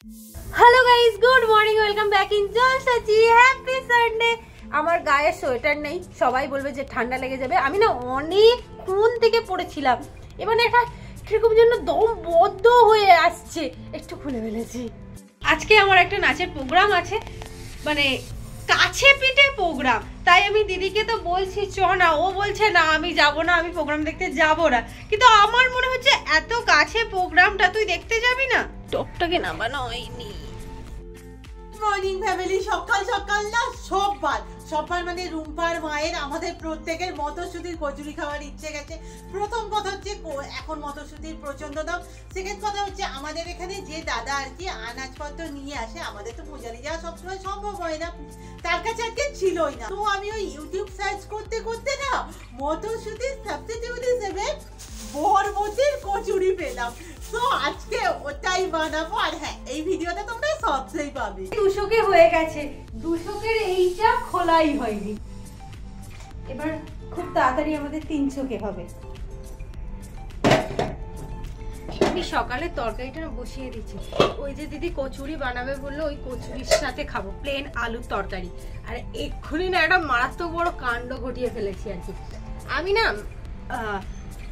Hello guys, good morning, welcome back in Jalsachi. Happy Sunday. আমার গায়ে sweater নেই, সবাই বলবে যে ঠান্ডা লেগে যাবে। আমি না অনেকক্ষণ থেকে পড়েছিলাম, এবার একটা কিরকম যেন দম বদ্ধ হয়ে আসছে, একটু খুলে ফেলেছি। আজকে আমার একটা নাচের প্রোগ্রাম আছে, মানে কাছে পিঠে প্রোগ্রাম। তাই আমি দিদিকে তো বলছি চ না, ও বলছে না আমি যাব না, আমি প্রোগ্রাম দেখতে যাব না। কিন্তু আমার মনে হচ্ছে এত কাছে প্রোগ্রামটা, তুই দেখতে যাবি না? টপটাকে নামানো হয়নি। মর্নিং ফ্যামিলি, সকাল সকাল না সবার মানে রুম্পার মায়ের আমাদের প্রত্যেকের মটরশুঁটির কচুরি খাওয়ার ইচ্ছে গেছে। প্রথম কথা হচ্ছে এখন মটরশুঁটির প্রচন্ড দাম। সেকেন্ড কথা হচ্ছে আমাদের এখানে যে দাদা আর কি আনাজপত্র নিয়ে আসে, আমাদের তো পূজারি যাওয়া সবসময় সম্ভব হয় না, তার কাছে আজকে ছিলই না। তো আমি ওই ইউটিউব সার্চ করতে করতে না মটরশুঁটির সাবস্টিটিউট হিসেবে বরবটির কচুরি পেলাম। তো আজকে ওটাই বানাবো। আর হ্যাঁ, এই ভিডিওটা তোমরা সবটাই পাবে। 200 হয়ে গেছে, 200 এইটা খোলাই হয়নি। এবার খুব তাড়াতাড়ি আমাদের 300 হবে। আমি সকালে তরকারিটা বসিয়ে দিচ্ছি। ওই যে দিদি কচুরি বানাবে বললো, ওই কচুরির সাথে খাবো প্লেন আলুর তরকারি। আর এক্ষুনি না একটা মারাত্মক বড় কাণ্ড ঘটিয়ে ফেলেছি আর কি। আমি না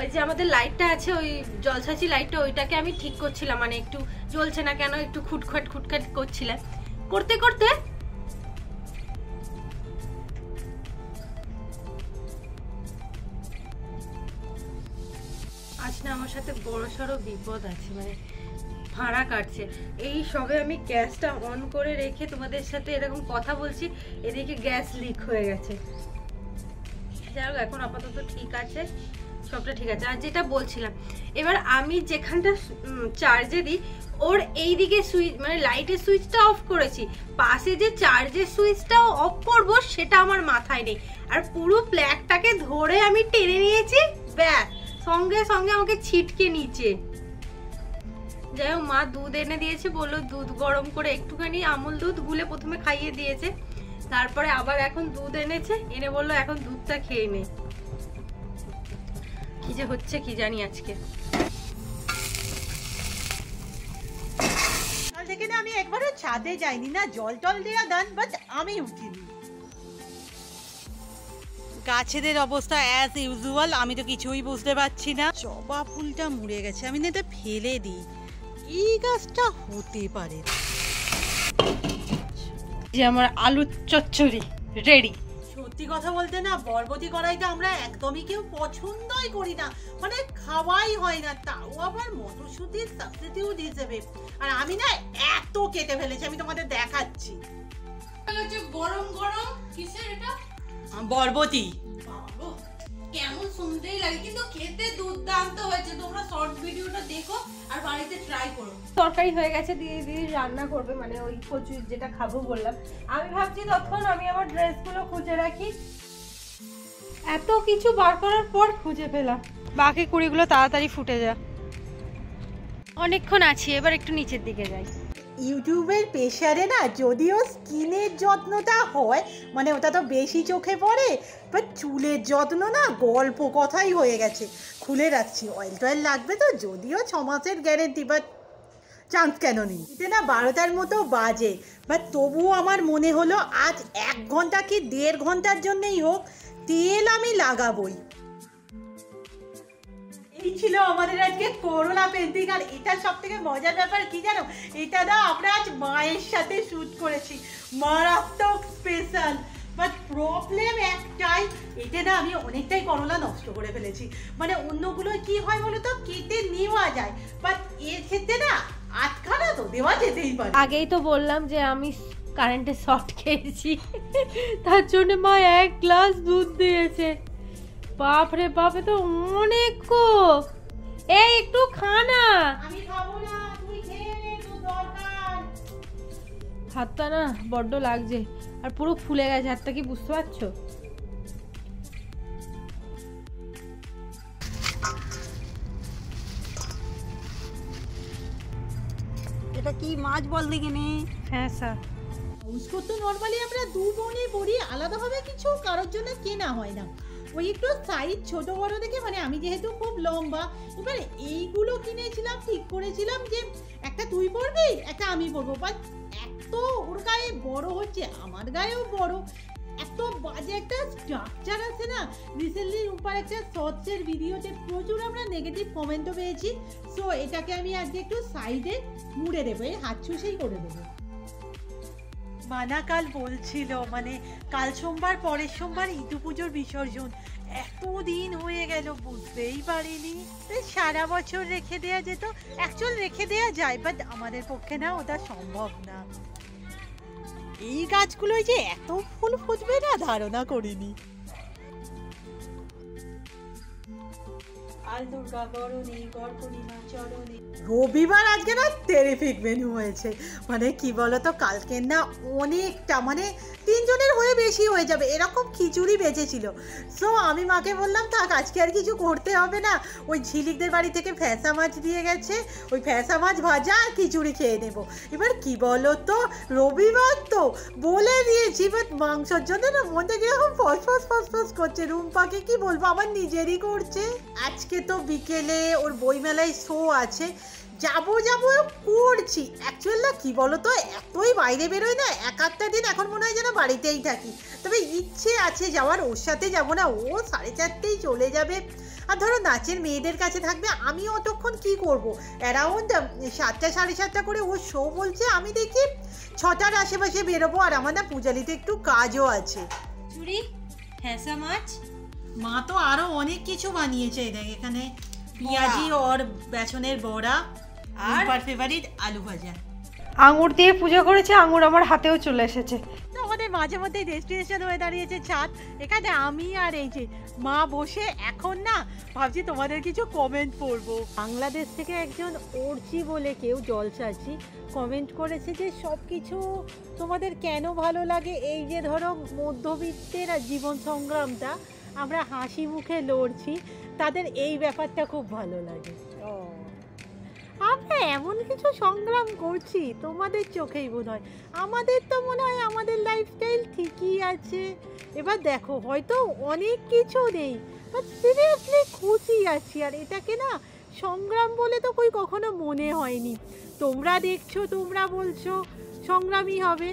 ওই যে আমাদের লাইটটা আছে, ওই জলসাচি লাইটটা, ওইটাকে আমি ঠিক করছিলাম, মানে একটু জ্বলছে না কেন, একটু খুটখাট করছিলাম। করতে করতে আজ না আমার সাথে বড়সড় বিপদ আছে, মানে ভাড়া কাটছে। এই সবে আমি গ্যাসটা অন করে রেখে তোমাদের সাথে এরকম কথা বলছি, এদিকে গ্যাস লিক হয়ে গেছে। যাই হোক, এখন আপাতত ঠিক আছে, সবটা ঠিক আছে। আর যেটা বলছিলাম, এবার আমি যেখানটা চার্জে দিই ওর এই দিকে সুইচ, মানে লাইটের সুইচটা অফ করেছি, পাশে যে চার্জের সুইচটাও অফ করব সেটা আমার মাথায় নেই। আর পুরো প্ল্যাগটাকে ধরে আমি টেনে নিয়েছি, ব্যাস সঙ্গে সঙ্গে আমাকে ছিটকে নিচে। যাই হোক, মা দুধ এনে দিয়েছে, বললো দুধ গরম করে একটুখানি আমুল দুধ গুলে প্রথমে খাইয়ে দিয়েছে, তারপরে আবার এখন দুধ এনেছে, এনে বললো এখন দুধটা খেয়ে নে। কি যে হচ্ছে কি জানি আজকে। থেকে না আমি একবারও ছাদে যাইনি, না জল টল দেওয়া দান, বাট আমি উঠিনি। গাছেদের অবস্থা অ্যাজ ইউজুয়াল, আমি তো কিছুই বুঝতে পারছি না। জবা ফুলটা মরে গেছে, আমি না এটা ফেলে দিই। এই গাছটা হতে পারে। যে আমার আলুর চচ্চড়ি রেডি। সত্যি কথা বলতে না, বরবটি কড়াইটা আমরা একদমই কেউ পছন্দই করি না, মানে খাওয়াই হয় না, তাও আবার মটরশুঁটির সাবস্টিটিউট হিসেবে। আর আমি না এত কেটে ফেলেছি, আমি তোমাদের দেখাচ্ছি। গরম গরম কিসের এটা? বরবটি। কেমন শুনতেই লাগে, কিন্তু খেতে দুর্দান্ত হয়েছে। তোমরা শর্ট ভিডিওটা দেখো আর বাড়িতে ট্রাই করো। তরকারি হয়ে গেছে, দিদি রান্না করবে, মানে ওই কচুরি যেটা খাবো বললাম। আমি ভাবছি তখন আমি আমার ড্রেসগুলো খুঁজে রাখি। এত কিছু বার করার পর খুঁজে পেলাম। বাকি কুড়িগুলো তাড়াতাড়ি ফুটে যা। অনেকক্ষণ আছি, এবার একটু নিচের দিকে যাই। ইউটিউবের প্রেশারে না যদিও স্কিনের যত্নটা হয়, মানে ওটা তো বেশি চোখে পড়ে, বাট চুলের যত্ন না গল্প কথাই হয়ে গেছে। খুলে রাখছি, অয়েল টয়েল লাগবে তো, যদিও 6 মাসের গ্যারেন্টি, বাট চান্স কেন নেই। এতে না 12টার মতো বাজে, বাট তবুও আমার মনে হলো আজ 1 ঘন্টা কি 1.5 ঘন্টার জন্যই হোক তেল আমি লাগাবই। এই ছিল আমাদের আজকে করোনা পেন্টিং। আর এটা সব থেকে মজার ব্যাপার কি জানো, এটা না আমরা আজ মায়ের সাথে শুট করেছি, মারাত্মক স্পেশাল। বাট প্রবলেম একটাই, এতে না আমি অনেকটাই করলা নষ্ট করে ফেলেছি। মানে অন্যগুলো কি হয় বলো তো, কেটে নেওয়া যায়, বাট এর ক্ষেত্রে না আটখানা তো দেওয়া যেতেই পারে। আগেই তো বললাম যে আমি কারেন্টে শর্ট খেয়েছি, তার জন্য মা 1 গ্লাস দুধ দিয়েছে। বাপরে বাপে তো অনেক গো। এই একটু খানা। আমি খাবো না, তুই খেয়ে নে, তোর দরকার। হাতটা না বড্ড লাগছে, আর পুরো ফুলে গেছে হাতটা, কি বুঝতে পারছো? এটা কি মাছ বল দেখে নে। হ্যাঁ স্যার। হাউসকোট তো নর্মালি আমরা 2 বোনই পরি, আলাদাভাবে কিছু কারোর জন্য কেনা হয় না। ওই একটু সাইজ ছোট বড় দেখে, মানে আমি যেহেতু খুব লম্বা, এবার এইগুলো কিনেছিলাম, ঠিক করেছিলাম যে একটা তুই পরবি একটা আমি পরবো, বাট এত ওর গায়ে বড় হচ্ছে, আমার গায়েও বড়, এত বাজে একটা স্ট্রাকচার আছে না। রিসেন্টলি রূপার একটা শর্টসের ভিডিওতে প্রচুর আমরা নেগেটিভ কমেন্টও পেয়েছি। সো এটাকে আমি আজকে একটু সাইডে মুড়ে দেবো, এই হাত ছুঁষেই করে দেবো। মানা কাল বলছিল মানে কাল সোমবার, পরের সোমবার ইদু পুজোর বিসর্জন, এতদিন হয়ে গেল বুঝতেই পারিনি। সারা বছর রেখে দেওয়া যেত, অ্যাকচুয়াল রেখে দেওয়া যায়, বাট আমাদের পক্ষে না ওটা সম্ভব না। এই গাছগুলোই যে এত ফুল ফুটবে না ধারণা করিনি। রবিবার আজকে না টেরিফিক মেনু হয়েছে, মানে কি বলতো কালকে না অনেকটা, মানে 3 জনের হয়ে বেশি হয়ে যাবে এরকম খিচুড়ি বেঁচেছিল। সো আমি মাকে বললাম থাক আজকে আর কিছু করতে হবে না, ওই ঝিলিকদের বাড়ি থেকে ফ্যাসা মাছ দিয়ে গেছে, ওই ফ্যাসা মাছ ভাজা আর খিচুড়ি খেয়ে নেবো। এবার কি বলতো রবিবার তো বলে দিয়েছি, বাট মাংসর জন্য না মনটা কিরকম ফস করছে। রুম্পাকে কি বলবো, আমার নিজেরই করছে। আজকে তো বিকেলে ওর বইমেলায় শো আছে, যাবো করছি। অ্যাকচুয়াল না কি বলতো এতই বাইরে বেরোয় না, এক আধটা দিন এখন মনে হয় যেন বাড়িতেই থাকি। তবে ইচ্ছে আছে যাওয়ার, ওর সাথে যাবো না, ও 4:30 চলে যাবে। আর ধরো নাচের মেয়েদের কাছে থাকবে, আমি অতক্ষণ কি করব, অ্যারাউন্ড 7টা 7:30 করে ও শো বলছে, আমি দেখি 6টার আশেপাশে বেরোবো। আর আমার না পূজালিতে একটু কাজও আছে। চুরি ফ্যাসা মাছ, মা তো আরো অনেক কিছু বানিয়েছে, দেখ এখানে পেঁয়াজি আর বেসনের বড়া, আর ফেভারিট আলু ভাজা। আঙুর দিয়ে পূজা করেছে, আঙুর আমার হাতেও চলে এসেছে। তো আমাদের মাঝে মধ্যে ডেস্টিনেশন হয়ে দাঁড়িয়েছে ছাদ, এখানে আমি আর এই যে মা বসে এখন না ভাবছি তোমাদের কিছু কমেন্ট পড়বো। বাংলাদেশ থেকে একজন অর্চি বলে কেউ জলসাচি কমেন্ট করেছে যে সব কিছু তোমাদের কেন ভালো লাগে, এই যে ধরো মধ্যবিত্তের জীবন সংগ্রামটা আমরা হাসি মুখে লড়ছি, তাদের এই ব্যাপারটা খুব ভালো লাগে। আমরা এমন কিছু সংগ্রাম করছি তোমাদের চোখেই বোধ হয়, আমাদের তো মনে হয় আমাদের লাইফস্টাইল ঠিকই আছে। এবার দেখো হয়তো অনেক কিছু নেই, বাট সিরিয়াসলি খুশি আছি, আর এটাকে না সংগ্রাম বলে তো কখনো মনে হয়নি। তোমরা দেখছো, তোমরা বলছো সংগ্রামই হবে।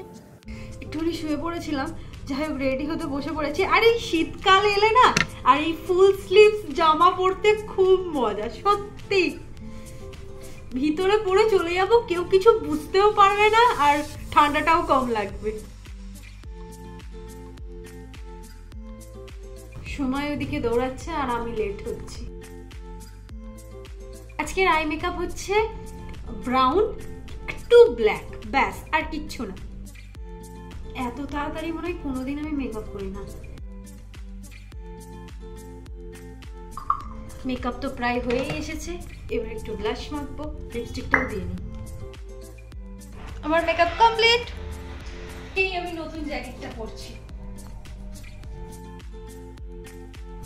একটুখানি শুয়ে পড়েছিলাম, যাই হোক রেডি হতে বসে পড়েছি। আর এই শীতকাল এলে না আর এই ফুল স্লিভস জামা পরতে খুব মজা, সত্যি ভিতরে পরে চলে যাব, কেউ কিছু বুঝতেও পারবে না, আর ঠান্ডাটাও কম লাগবে। সময় ওদিকে দৌড়াচ্ছে আর আমি লেট হচ্ছি। আজকের আই মেকআপ হচ্ছে ব্রাউন টু ব্ল্যাক, ব্যাস আর কিচ্ছু না। এত তাড়াতাড়ি মনে হয় কোনোদিন আমি মেকআপ করি না। মেকআপ তো প্রায় হয়েই এসেছে, এবার একটু ব্লাশ মাখবো, লিপস্টিকটাও দিয়ে নিই। আমার মেকআপ কমপ্লিট। এই আমি নতুন জ্যাকেটটা পরছি।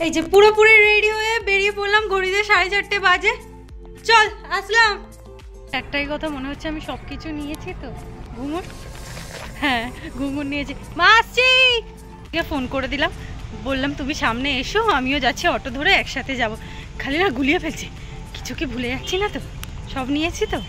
এই যে পুরোপুরি রেডি হয়ে বেরিয়ে পড়লাম, ঘড়িতে 4:30 বাজে। চল আসলাম। একটাই কথা মনে হচ্ছে আমি সবকিছু নিয়েছি তো। ঘুঙুর, হ্যাঁ ঘুঙুর নিয়েছি। মা আসছি, ফোন করে দিলাম, বললাম তুমি সামনে এসো, আমিও যাচ্ছি অটো ধরে একসাথে যাব। খালি না গুলিয়ে ফেলছি, কিছু কি ভুলে যাচ্ছি না তো, সব নিয়েছি তো।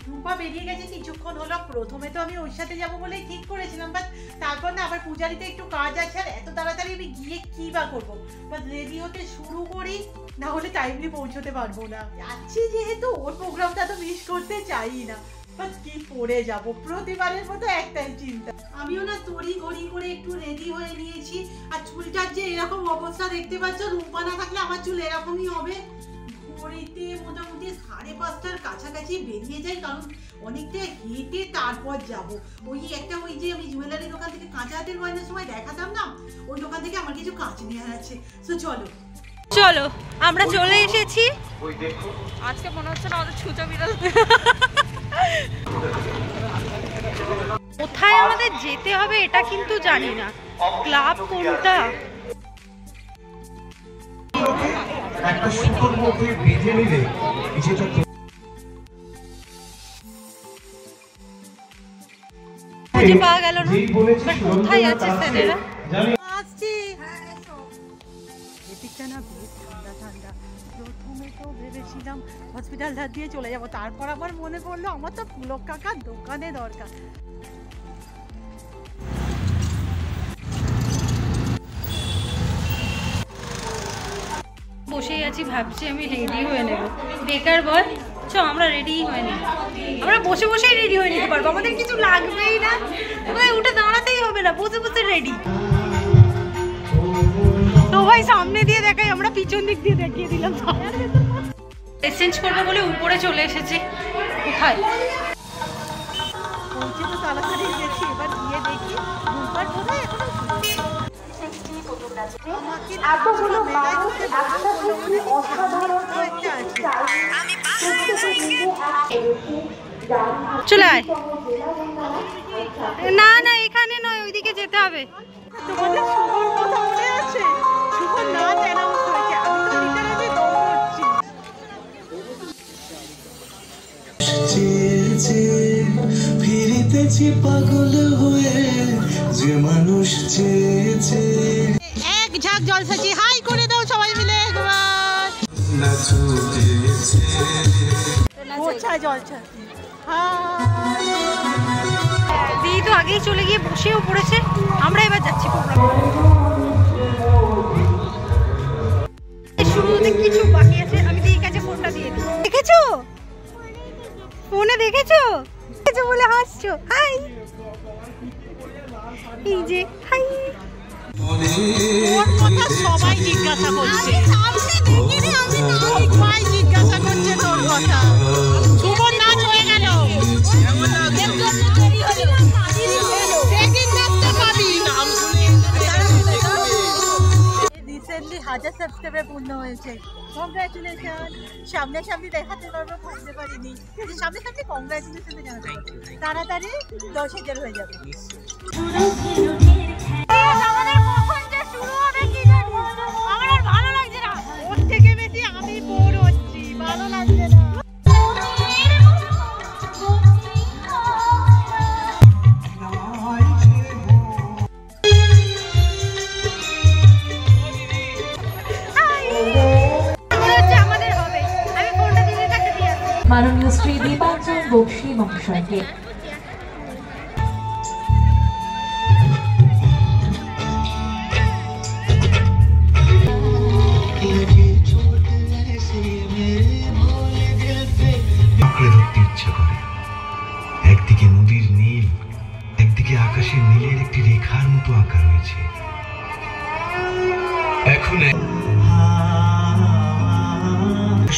রূপা বেরিয়ে গেছে কিছুক্ষণ হলো। প্রথমে তো আমি ওর সাথে যাবো বলেই ঠিক করেছিলাম, বাট তারপর না আবার পূজারিতে একটু কাজ আছে, আর এত তাড়াতাড়ি আমি গিয়ে কি বা করবো। বাট রেডি হতে শুরু করি, না হলে টাইমলি পৌঁছতে পারবো না। যাচ্ছি যেহেতু ওর প্রোগ্রামটা তো মিস করতে চাই না, বাট কি পরে যাব, প্রতিবারের মতো একটাই চিন্তা। আমিও না তড়ি ঘড়ি করে একটু রেডি হয়ে নিয়েছি, আর চুলটার যে এরকম অবস্থা দেখতে পাচ্ছ, রূপা না থাকলে আমার চুল এরকমই হবে। ঘড়িতে মোটামুটি 5:30টার কাছাকাছি বেরিয়ে যাই, কারণ অনেকটা হেঁটে তারপর যাব। ওই একটা ওই যে আমি জুয়েলারি দোকান থেকে কাঁচা হাতের গয়নার সময় দেখাতাম না, ওই দোকান থেকে আমার কিছু কাঁচ নেওয়ার আছে। সো চলো চলো আমরা চলে এসেছি। আজকে মনে হচ্ছে না আমাদের ছুঁচো বিড়াল। কোথায় আমাদের যেতে হবে এটা কিন্তু জানি না, ক্লাব কোনটা। একটা সুন্দর মধ্যে বেঁধে নিলে খুঁজে পাওয়া গেল না। কোথায় আছে স্যারেরা? আসছি। এদিকটা না বেশ ঠান্ডা ঠান্ডা। প্রথমে তো ভেবেছিলাম হসপিটাল ধার দিয়ে চলে যাব, তারপর আমার মনে পড়লো আমার তো পুলক কাকার দোকানে দরকার। বসেই আছি, ভাবছি আমি রেডি হয়ে নেব। বেকার বল, চ আমরা রেডি হয়ে নিই। আমরা বসে বসেই রেডি হয়ে নিতে পারবো, আমাদের কিছু লাগবেই না, তোমায় উঠে দাঁড়াতেই হবে না, বসে বসে রেডি। তো ভাই সামনে দিয়ে দেখাই, আমরা পিছন দিক দিয়ে দেখিয়ে দিলাম। চেঞ্জ করবো বলে উপরে চলে এসেছি। কোথায় পৌঁছে তো তাড়াতাড়ি গেছি, এবার গিয়ে দেখি রূপার কোথায় এখনো চলে আয়। না না এখানে নয়, ওইদিকে যেতে হবে। তোমাদের শুভর কথা মনে আছে? শুভ নাচ অ্যানাউন্স হয়েছে, আমি তো লিটারালি দম করছি। ফিরিতেছি পাগল হয়ে যে মানুষ চেয়েছে। এক ঝাঁক জলসাচি হাই করে দাও সবাই মিলে একবার। কোথায় জলসাচি? দিদি তো আগেই চলে গিয়ে বসেও পড়েছে, আমরা এবার যাচ্ছি প্রোগ্রাম শুরু হতে। কিছু বাকি আছে, আমি দিদির কাছে ফোনটা দিয়ে দিই। দেখেছো ফোনে? দেখেছো বলে হাসছো? হাই, এই যে হাই। ওর কথা সবাই জিজ্ঞাসা করছে, সবাই জিজ্ঞাসা করছে তোর কথা। শুভর নাচ হয়ে গেল, রিসেন্টলি 1000 সাবস্ক্রাইবার পূর্ণ হয়েছে। কংগ্রাচুলেশন। সামনাসামনি দেখাতে পারবো, ভাবতে পারিনি সামনাসামনি কংগ্রাচুলেশন জানাতে পারবো। তাড়াতাড়ি 10,000 হয়ে যাবে। আমার আর ভালো লাগছে না, ওর থেকে বেশি আমি বোর হচ্ছি, ভালো লাগছে না। মাননীয় শ্রী দীপাঞ্জন বক্সী মহাশয়কে আঁকড়ে ধরতে ইচ্ছা করে। একদিকে নদীর নীল, একদিকে আকাশের নীলের একটি রেখার মতো আঁকা রয়েছে। এখন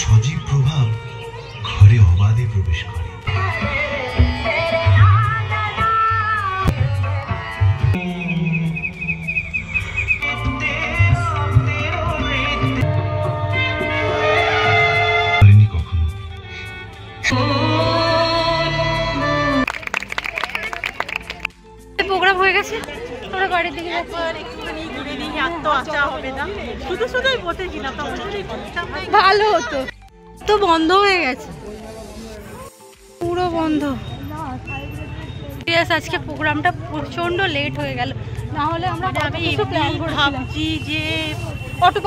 সজীব প্রভাব ঘরে অবাধে প্রবেশ করে। কখনো প্রোগ্রাম হয়ে গেছে, আমরা বাড়ির দিকে একটুখানি ঘুরে নিই, আর তো আসা হবে না। শুধু শুধুই বসেছিলাম, ভালো হতো। তো বন্ধ হয়ে গেছে, পুরো বন্ধ। আজকে প্রোগ্রামটা প্রচন্ড লেট হয়ে গেল, না হলে আমরা ভাবছি যে অটো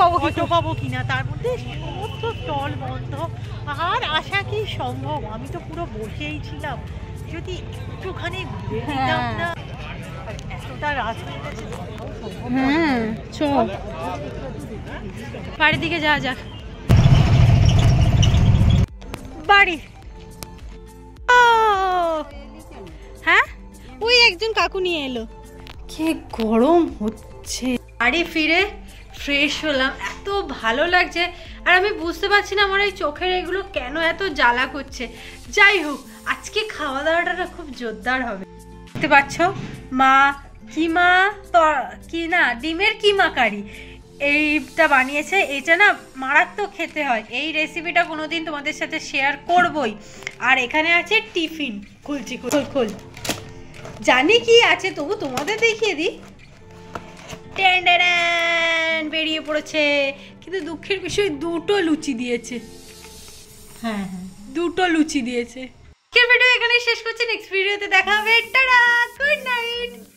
পাবো কিনা, তার মধ্যে সমস্ত স্টল বন্ধ। আর আসা কি সম্ভব? আমি তো পুরো বসেই ছিলাম, যদি একটুখানি ঘুরে নিতাম না। এতটা রাত হয়ে গেছে। হ্যাঁ চল বাড়ির দিকে যাওয়া যাক। বাড়ি, হ্যাঁ ওই একজন কাকু নিয়ে এলো। কি গরম হচ্ছে। বাড়ি ফিরে ফ্রেশ হলাম, এত ভালো লাগছে। আর আমি বুঝতে পারছি না আমার এই চোখের এগুলো কেন এত জ্বালা করছে। যাই হোক, আজকে খাওয়া দাওয়াটা খুব জোরদার হবে। দেখতে পাচ্ছ মা কিমা কি না ডিমের কিমা কারি এইটা বানিয়েছে। এটা না মারাত্মক খেতে হয়। এই রেসিপিটা কোনোদিন তোমাদের সাথে শেয়ার করবই। আর এখানে আছে টিফিন, খুলছি খোল। জানি কি আছে, তবু তোমাদের দেখিয়ে দিই। বেরিয়ে পড়েছে, কিন্তু দুঃখের বিষয় দুটো লুচি দিয়েছে। হ্যাঁ দুটো লুচি দিয়েছে। ভিডিও এখানেই শেষ করছি, নেক্সট ভিডিওতে দেখা হবে। টাটা। Good night.